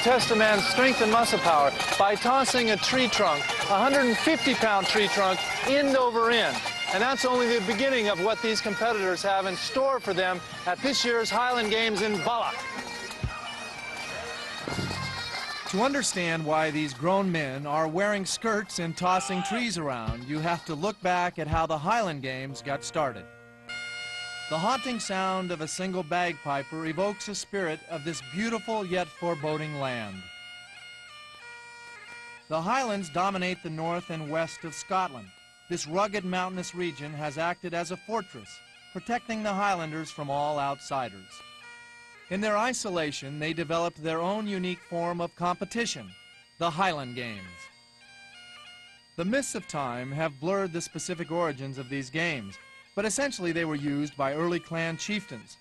test a man's strength and muscle power by tossing a tree trunk, a 150-pound tree trunk, end over end. And that's only the beginning of what these competitors have in store for them at this year's Highland Games in Balloch. To understand why these grown men are wearing skirts and tossing trees around, you have to look back at how the Highland Games got started. The haunting sound of a single bagpiper evokes the spirit of this beautiful yet foreboding land. The Highlands dominate the north and west of Scotland. This rugged mountainous region has acted as a fortress, protecting the Highlanders from all outsiders. In their isolation, they developed their own unique form of competition, the Highland Games. The mists of time have blurred the specific origins of these games, but essentially they were used by early clan chieftains.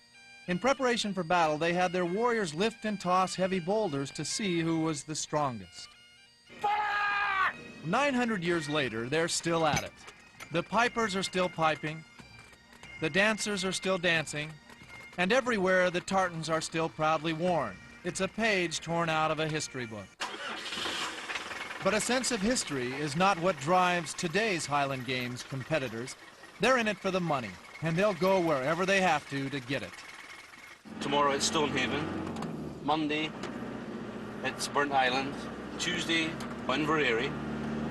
In preparation for battle, they had their warriors lift and toss heavy boulders to see who was the strongest. 900 years later, they're still at it. The pipers are still piping, the dancers are still dancing, and everywhere the tartans are still proudly worn. It's a page torn out of a history book. But a sense of history is not what drives today's Highland Games competitors. They're in it for the money, and they'll go wherever they have to get it. Tomorrow it's Stonehaven, Monday it's Burnt Island, Tuesday Inverary,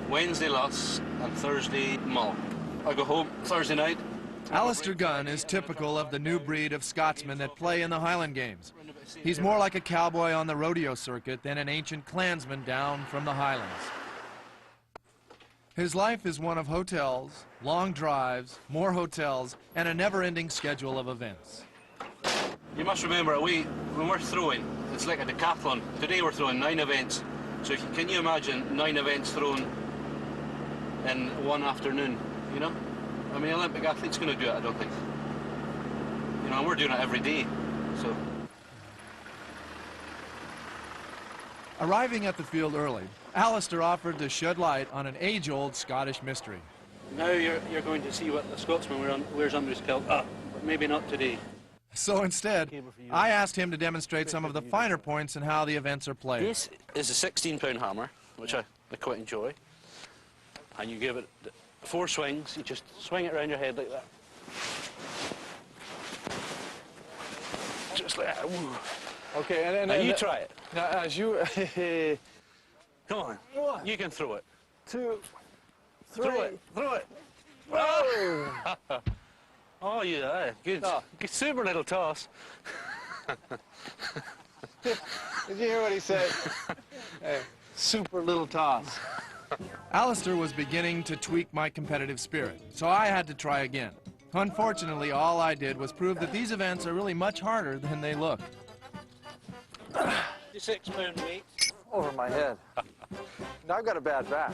Wednesday Loch, and Thursday Mull. I go home Thursday night. Alistair Gunn is typical of the new breed of Scotsmen that play in the Highland Games. He's more like a cowboy on the rodeo circuit than an ancient clansman down from the Highlands. His life is one of hotels, long drives, more hotels, and a never-ending schedule of events. You must remember, when we're throwing, it's like a decathlon. Today we're throwing 9 events. So can you imagine 9 events thrown in one afternoon, you know? I mean, Olympic athlete's going to do it, I don't think. You know, and we're doing it every day, so. Arriving at the field early, Alistair offered to shed light on an age-old Scottish mystery. Now you're going to see what the Scotsman wears under his kilt, but maybe not today. So instead, I asked him to demonstrate some of the finer points in how the events are played. This is a 16-pound hammer, which I quite enjoy. And you give it 4 swings, you just swing it around your head like that. Just like that. Woo. Okay, now you try it. Now, as you... Come on, 1, you can throw it. 2, 3. Throw it, throw it. Whoa! Oh, yeah, good. Oh. Super little toss. Did you hear what he said? Hey, super little toss. Alistair was beginning to tweak my competitive spirit, so I had to try again. Unfortunately, all I did was prove that these events are really much harder than they look. 6-pound weight. Over my head. Now I've got a bad back.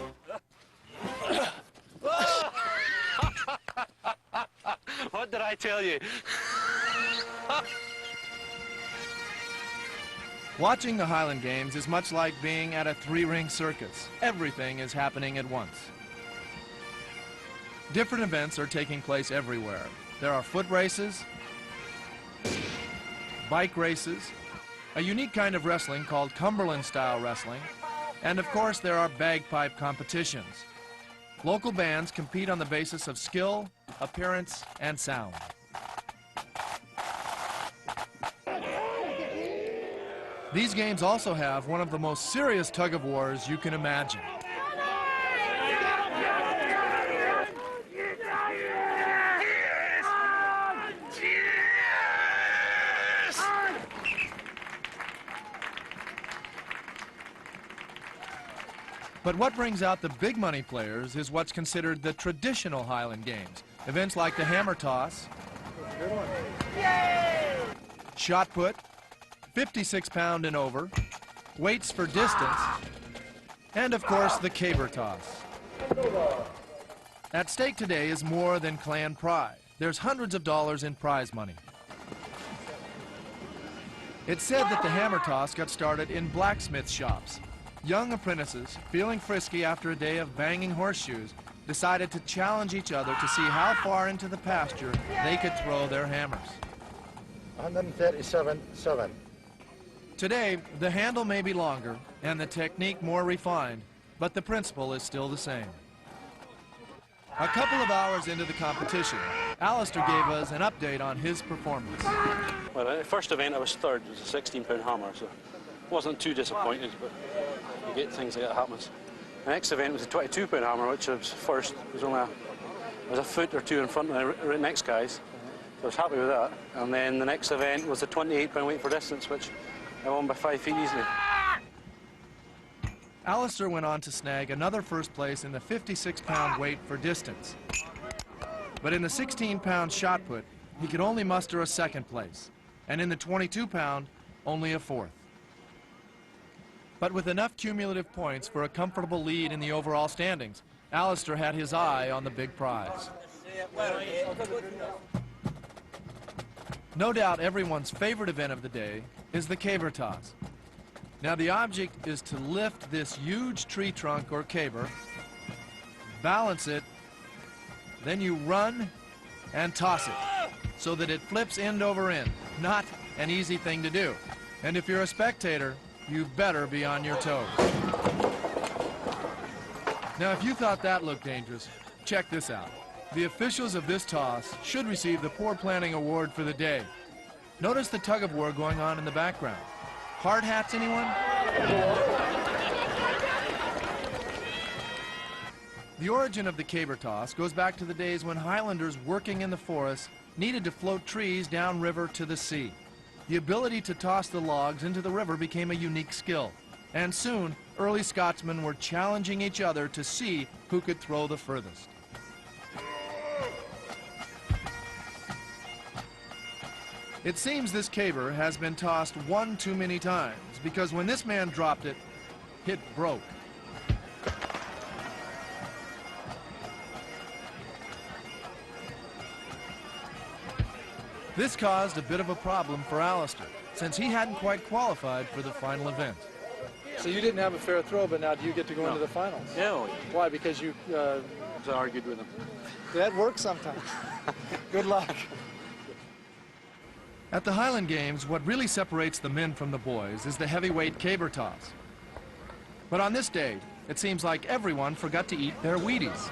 What did I tell you? Watching the Highland Games is much like being at a 3-ring circus. Everything is happening at once. Different events are taking place everywhere. There are foot races, bike races, a unique kind of wrestling called Cumberland-style wrestling, and of course there are bagpipe competitions. Local bands compete on the basis of skill, appearance, and sound. These games also have one of the most serious tug-of-wars you can imagine. But what brings out the big money players is what's considered the traditional Highland Games. Events like the hammer toss, shot put, 56-pound and over, weights for distance, and of course the caber toss. At stake today is more than clan pride. There's hundreds of dollars in prize money. It's said that the hammer toss got started in blacksmith shops. Young apprentices, feeling frisky after a day of banging horseshoes, decided to challenge each other to see how far into the pasture they could throw their hammers. 137.7. Today, the handle may be longer and the technique more refined, but the principle is still the same. A couple of hours into the competition, Alistair gave us an update on his performance. Well, the first event I was third. It was a 16-pound hammer, so wasn't too disappointed, but you get things like that happens. The next event was a 22-pound hammer, which I was first. It was only a foot or two in front of the next guys, so I was happy with that. And then the next event was a 28-pound weight for distance, which I won by 5 feet easily. Alistair went on to snag another first place in the 56-pound weight for distance. But in the 16-pound shot put, he could only muster a second place, and in the 22-pound, only a fourth. But with enough cumulative points for a comfortable lead in the overall standings, Alistair had his eye on the big prize. No doubt everyone's favorite event of the day is the caber toss. Now the object is to lift this huge tree trunk or caber, balance it, then you run and toss it so that it flips end over end. Not an easy thing to do. And if you're a spectator, you better be on your toes. Now if you thought that looked dangerous, check this out. The officials of this toss should receive the Poor Planning Award for the day. Notice the tug-of-war going on in the background. Hard hats, anyone? The origin of the caber toss goes back to the days when Highlanders working in the forest needed to float trees downriver to the sea. The ability to toss the logs into the river became a unique skill, and soon early Scotsmen were challenging each other to see who could throw the furthest. It seems this caber has been tossed one too many times, because when this man dropped it, it broke. This caused a bit of a problem for Alistair, since he hadn't quite qualified for the final event. So you didn't have a fair throw, but now do you get to go into the finals? Yeah. Why? Because you... I argued with him. That works sometimes. Good luck. At the Highland Games, what really separates the men from the boys is the heavyweight caber toss. But on this day, it seems like everyone forgot to eat their Wheaties.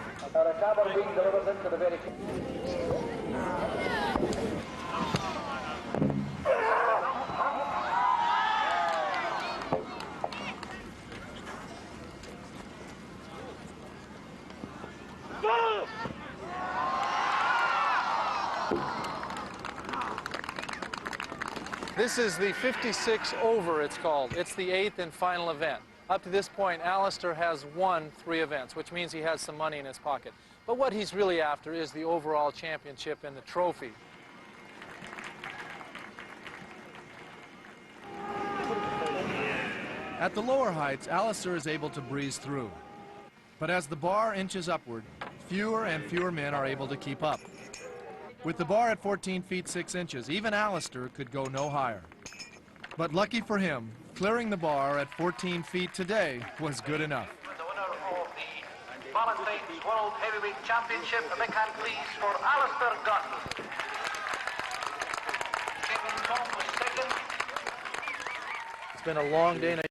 This is the 56 over, it's called. It's the 8th and final event. Up to this point, Alistair has won 3 events, which means he has some money in his pocket. But what he's really after is the overall championship and the trophy. At the lower heights, Alistair is able to breeze through. But as the bar inches upward, fewer and fewer men are able to keep up. With the bar at 14 feet 6 inches, even Alistair could go no higher. But lucky for him, clearing the bar at 14 feet today was good enough. The winner of the Valentine's World Heavyweight Championship, a big hand please for Alistair Gunn. Kevin Tom was second. It's been a long day.